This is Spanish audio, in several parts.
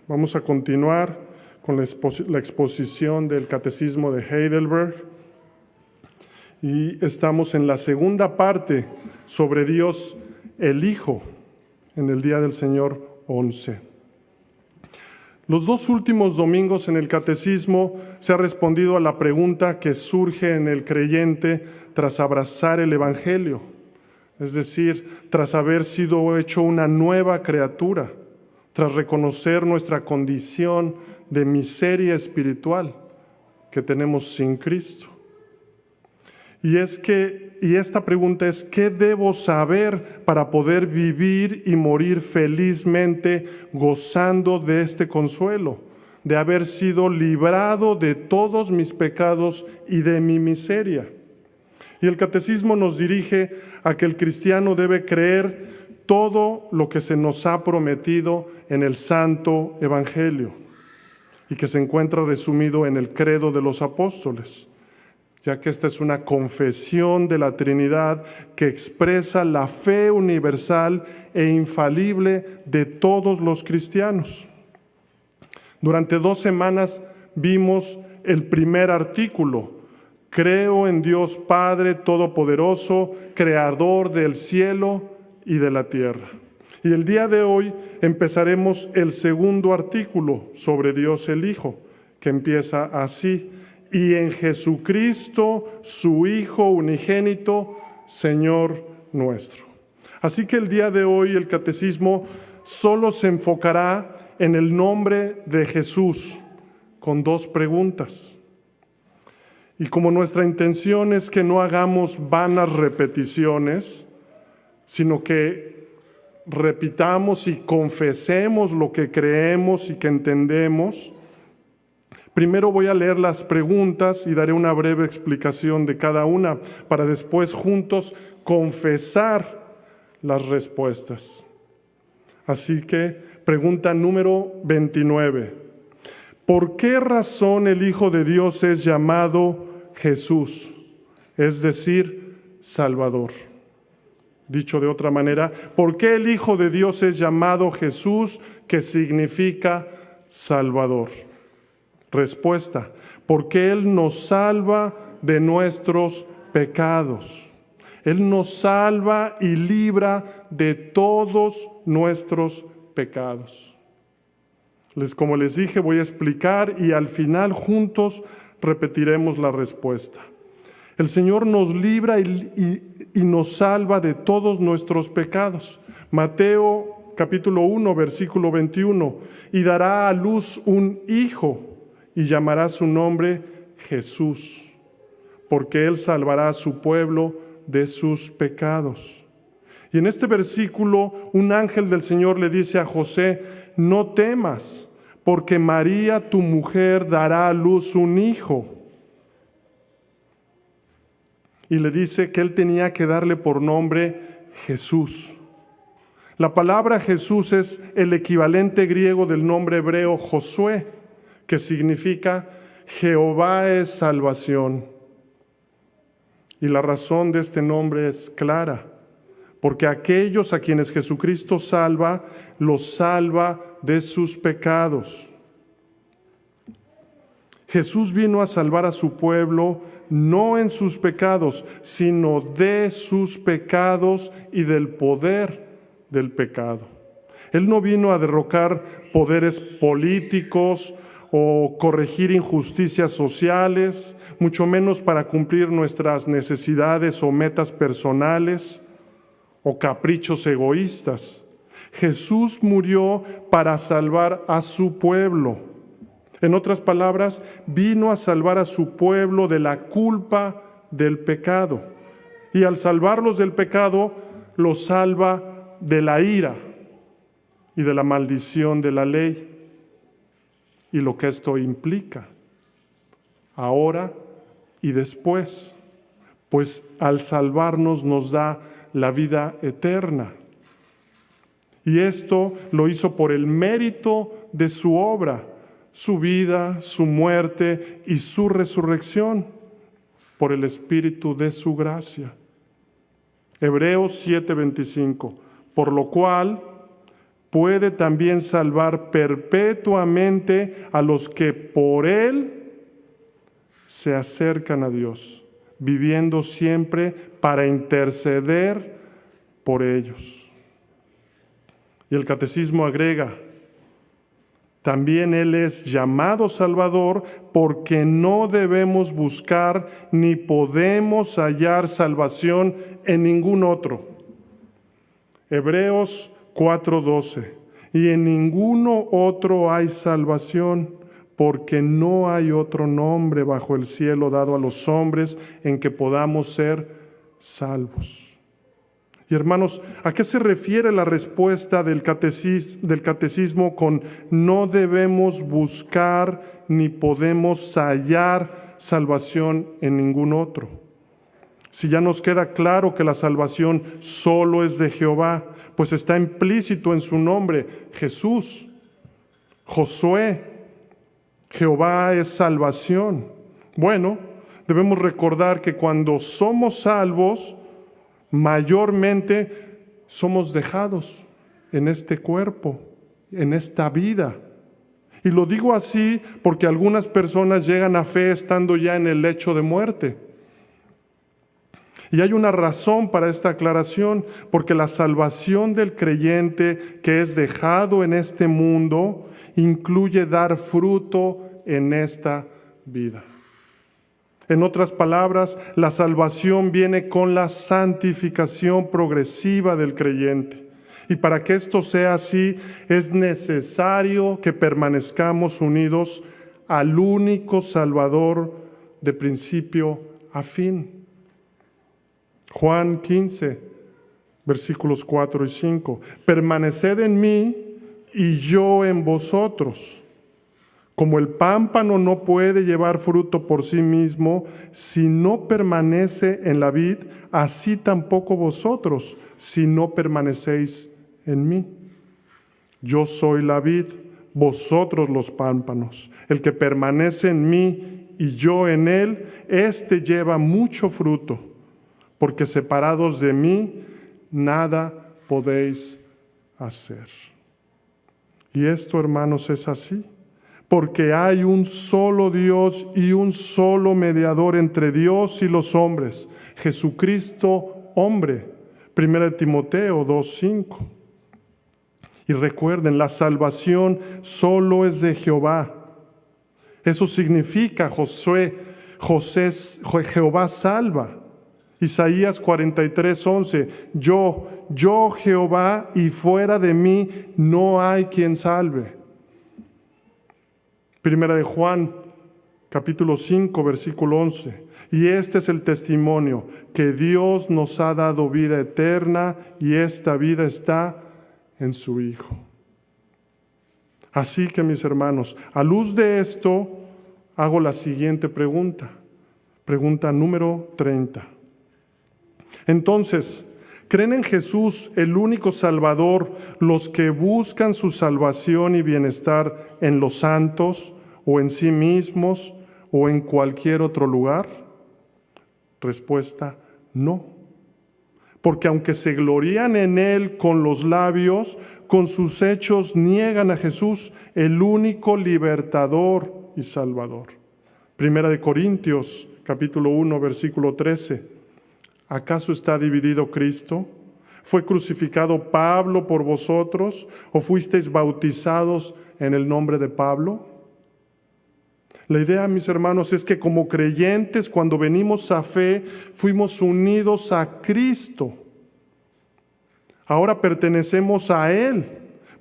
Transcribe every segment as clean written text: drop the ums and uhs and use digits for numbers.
Vamos a continuar con la exposición del Catecismo de Heidelberg y estamos en la segunda parte sobre Dios el Hijo en el Día del Señor 11. Los dos últimos domingos en el Catecismo se ha respondido a la pregunta que surge en el creyente tras abrazar el Evangelio, es decir, tras haber sido hecho una nueva criatura, tras reconocer nuestra condición de miseria espiritual que tenemos sin Cristo. Y esta pregunta es: ¿qué debo saber para poder vivir y morir felizmente gozando de este consuelo, de haber sido librado de todos mis pecados y de mi miseria? Y el Catecismo nos dirige a que el cristiano debe creer todo lo que se nos ha prometido en el Santo Evangelio y que se encuentra resumido en el Credo de los Apóstoles, ya que esta es una confesión de la Trinidad que expresa la fe universal e infalible de todos los cristianos. Durante 2 semanas vimos el primer artículo: creo en Dios Padre Todopoderoso, Creador del cielo y de la tierra. Y el día de hoy empezaremos el segundo artículo sobre Dios el Hijo, que empieza así: y en Jesucristo, su Hijo unigénito, Señor nuestro. Así que el día de hoy el Catecismo solo se enfocará en el nombre de Jesús, con 2 preguntas. Y como nuestra intención es que no hagamos vanas repeticiones, sino que repitamos y confesemos lo que creemos y que entendemos, primero voy a leer las preguntas y daré una breve explicación de cada una para después juntos confesar las respuestas. Así que, pregunta número 29. ¿Por qué razón el Hijo de Dios es llamado Jesús, es decir, Salvador? Dicho de otra manera, ¿por qué el Hijo de Dios es llamado Jesús, que significa Salvador? Respuesta: porque Él nos salva de nuestros pecados. Él nos salva y libra de todos nuestros pecados. Como les dije, voy a explicar y al final juntos repetiremos la respuesta. El Señor nos libra y nos salva de todos nuestros pecados. Mateo capítulo 1, versículo 21. Y dará a luz un hijo y llamará su nombre Jesús, porque Él salvará a su pueblo de sus pecados. Y en este versículo un ángel del Señor le dice a José: no temas, porque María, tu mujer, dará a luz un hijo. Y le dice que él tenía que darle por nombre Jesús. La palabra Jesús es el equivalente griego del nombre hebreo Josué, que significa Jehová es salvación. Y la razón de este nombre es clara: porque aquellos a quienes Jesucristo salva, los salva de sus pecados. Jesús vino a salvar a su pueblo no en sus pecados, sino de sus pecados y del poder del pecado. Él no vino a derrocar poderes políticos o corregir injusticias sociales, mucho menos para cumplir nuestras necesidades o metas personales o caprichos egoístas. Jesús murió para salvar a su pueblo. En otras palabras, vino a salvar a su pueblo de la culpa del pecado. Y al salvarlos del pecado, los salva de la ira y de la maldición de la ley. Y lo que esto implica, ahora y después, pues al salvarnos nos da la vida eterna. Y esto lo hizo por el mérito de su obra, su vida, su muerte y su resurrección, por el Espíritu de su gracia. Hebreos 7:25. Por lo cual, puede también salvar perpetuamente a los que por Él se acercan a Dios, viviendo siempre para interceder por ellos. Y el catecismo agrega, también Él es llamado Salvador porque no debemos buscar ni podemos hallar salvación en ningún otro. Hebreos 4:12. Y en ninguno otro hay salvación, porque no hay otro nombre bajo el cielo dado a los hombres en que podamos ser salvos. Y hermanos, ¿a qué se refiere la respuesta del catecismo con no debemos buscar ni podemos hallar salvación en ningún otro? Si ya nos queda claro que la salvación solo es de Jehová, pues está implícito en su nombre, Jesús, Josué, Jehová es salvación. Bueno, debemos recordar que cuando somos salvos, mayormente somos dejados en este cuerpo, en esta vida. Y lo digo así porque algunas personas llegan a fe estando ya en el lecho de muerte. Y hay una razón para esta aclaración, porque la salvación del creyente que es dejado en este mundo incluye dar fruto en esta vida. En otras palabras, la salvación viene con la santificación progresiva del creyente. Y para que esto sea así, es necesario que permanezcamos unidos al único Salvador de principio a fin. Juan 15, versículos 4 y 5. Permaneced en mí y yo en vosotros. Como el pámpano no puede llevar fruto por sí mismo si no permanece en la vid, así tampoco vosotros si no permanecéis en mí. Yo soy la vid, vosotros los pámpanos. El que permanece en mí y yo en él, éste lleva mucho fruto, porque separados de mí nada podéis hacer. Y esto, hermanos, es así. Porque hay un solo Dios y un solo mediador entre Dios y los hombres, Jesucristo hombre. 1 Timoteo 2:5. Y recuerden, la salvación solo es de Jehová. Eso significa Jehová salva. Isaías 43:11. Yo Jehová, y fuera de mí no hay quien salve. Primera de Juan, capítulo 5, versículo 11. Y este es el testimonio, que Dios nos ha dado vida eterna y esta vida está en su Hijo. Así que, mis hermanos, a luz de esto, hago la siguiente pregunta. Pregunta número 30. Entonces, ¿creen en Jesús, el único Salvador, los que buscan su salvación y bienestar en los santos, o en sí mismos, o en cualquier otro lugar? Respuesta, no. Porque aunque se glorían en Él con los labios, con sus hechos niegan a Jesús, el único libertador y salvador. Primera de Corintios, capítulo 1, versículo 13. ¿Acaso está dividido Cristo? ¿Fue crucificado Pablo por vosotros? ¿O fuisteis bautizados en el nombre de Pablo? La idea, mis hermanos, es que como creyentes, cuando venimos a fe, fuimos unidos a Cristo. Ahora pertenecemos a Él,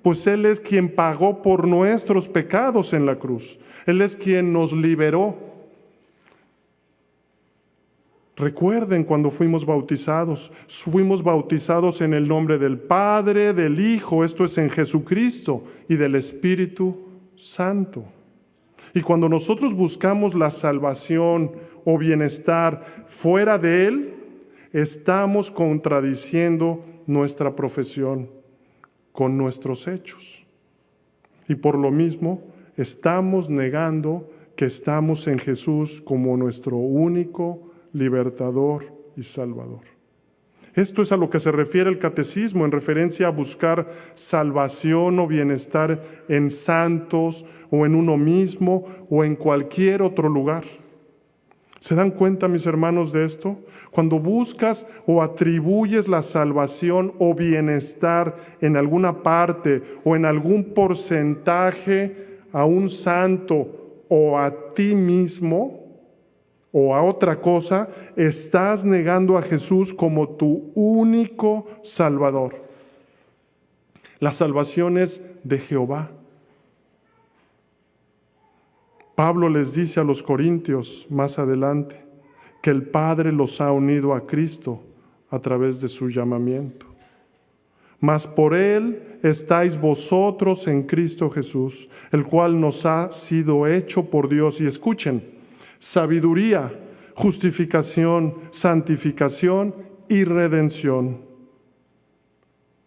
pues Él es quien pagó por nuestros pecados en la cruz. Él es quien nos liberó. Recuerden cuando fuimos bautizados en el nombre del Padre, del Hijo, esto es en Jesucristo, y del Espíritu Santo. Y cuando nosotros buscamos la salvación o bienestar fuera de Él, estamos contradiciendo nuestra profesión con nuestros hechos. Y por lo mismo, estamos negando que estamos en Jesús como nuestro único libertador y salvador. Esto es a lo que se refiere el catecismo en referencia a buscar salvación o bienestar en santos o en uno mismo o en cualquier otro lugar. ¿Se dan cuenta, mis hermanos, de esto? Cuando buscas o atribuyes la salvación o bienestar en alguna parte o en algún porcentaje a un santo o a ti mismo o a otra cosa, estás negando a Jesús como tu único Salvador. La salvación es de Jehová. Pablo les dice a los corintios más adelante que el Padre los ha unido a Cristo a través de su llamamiento. Mas por Él estáis vosotros en Cristo Jesús, el cual nos ha sido hecho por Dios. Y escuchen, sabiduría, justificación, santificación y redención.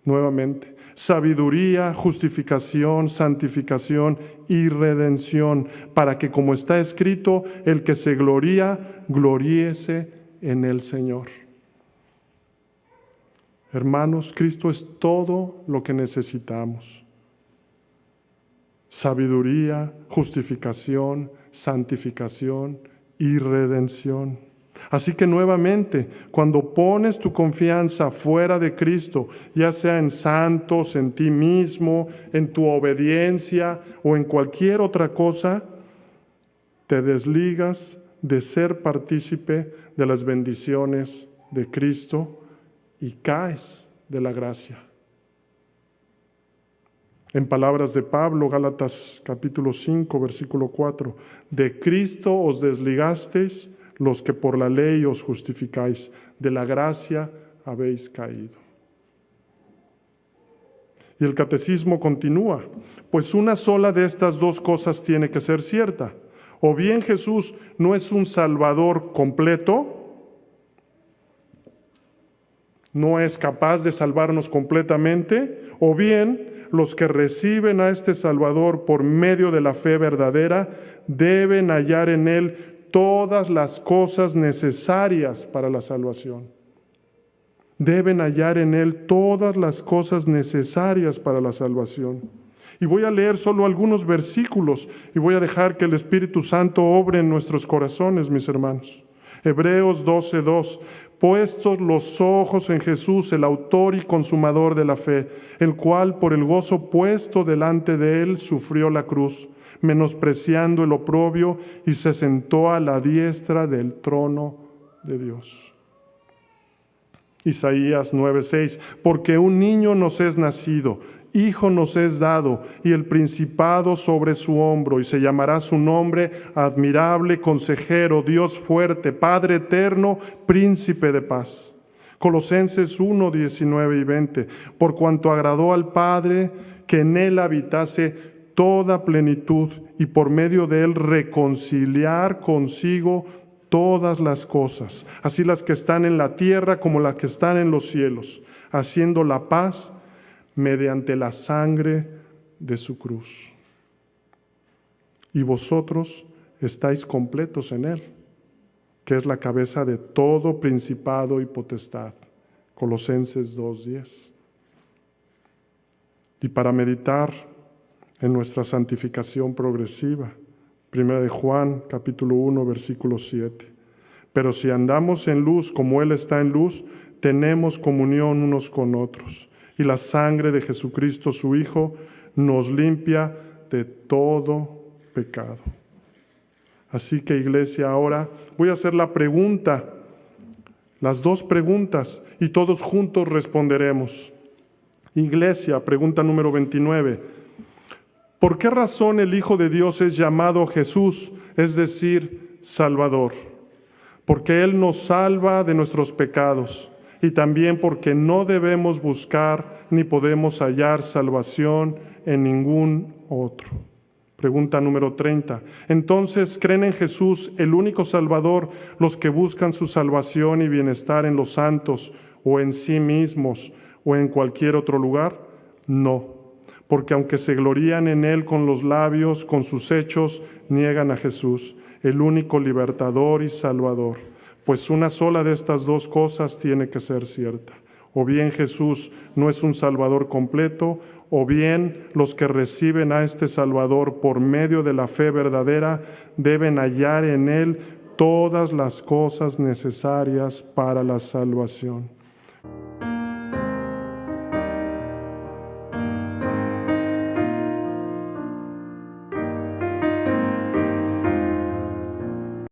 Nuevamente, sabiduría, justificación, santificación y redención, para que, como está escrito, el que se gloría, gloríese en el Señor. Hermanos, Cristo es todo lo que necesitamos. Sabiduría, justificación, santificación y redención. Así que nuevamente, cuando pones tu confianza fuera de Cristo, ya sea en santos, en ti mismo, en tu obediencia o en cualquier otra cosa, te desligas de ser partícipe de las bendiciones de Cristo y caes de la gracia. En palabras de Pablo, Gálatas capítulo 5, versículo 4, de Cristo os desligasteis los que por la ley os justificáis, de la gracia habéis caído. Y el catecismo continúa, pues una sola de estas dos cosas tiene que ser cierta. O bien Jesús no es un Salvador completo, no es capaz de salvarnos completamente, o bien los que reciben a este Salvador por medio de la fe verdadera deben hallar en Él todas las cosas necesarias para la salvación. Deben hallar en Él todas las cosas necesarias para la salvación. Y voy a leer solo algunos versículos y voy a dejar que el Espíritu Santo obre en nuestros corazones, mis hermanos. Hebreos 12:2, puestos los ojos en Jesús, el autor y consumador de la fe, el cual por el gozo puesto delante de Él sufrió la cruz, menospreciando el oprobio, y se sentó a la diestra del trono de Dios. Isaías 9:6, porque un niño nos es nacido, hijo nos es dado, y el principado sobre su hombro, y se llamará su nombre admirable, consejero, Dios fuerte, Padre eterno, príncipe de paz. Colosenses 1:19 y 20, por cuanto agradó al Padre que en él habitase toda plenitud, y por medio de él reconciliar consigo todas las cosas, así las que están en la tierra como las que están en los cielos, haciendo la paz mediante la sangre de su cruz. Y vosotros estáis completos en él, que es la cabeza de todo principado y potestad. Colosenses 2:10. Y para meditar en nuestra santificación progresiva, 1 de Juan, capítulo 1, versículo 7. Pero si andamos en luz como Él está en luz, tenemos comunión unos con otros. Y la sangre de Jesucristo, su Hijo, nos limpia de todo pecado. Así que, iglesia, ahora voy a hacer la pregunta, las dos preguntas, y todos juntos responderemos. Iglesia, pregunta número 29. ¿Por qué razón el Hijo de Dios es llamado Jesús, es decir, Salvador? Porque Él nos salva de nuestros pecados, y también porque no debemos buscar ni podemos hallar salvación en ningún otro. Pregunta número 30. Entonces, ¿creen en Jesús, el único Salvador, los que buscan su salvación y bienestar en los santos, o en sí mismos, o en cualquier otro lugar? No, porque aunque se glorían en Él con los labios, con sus hechos niegan a Jesús, el único libertador y Salvador. pues una sola de estas dos cosas tiene que ser cierta. O bien Jesús no es un Salvador completo, o bien los que reciben a este Salvador por medio de la fe verdadera deben hallar en Él todas las cosas necesarias para la salvación.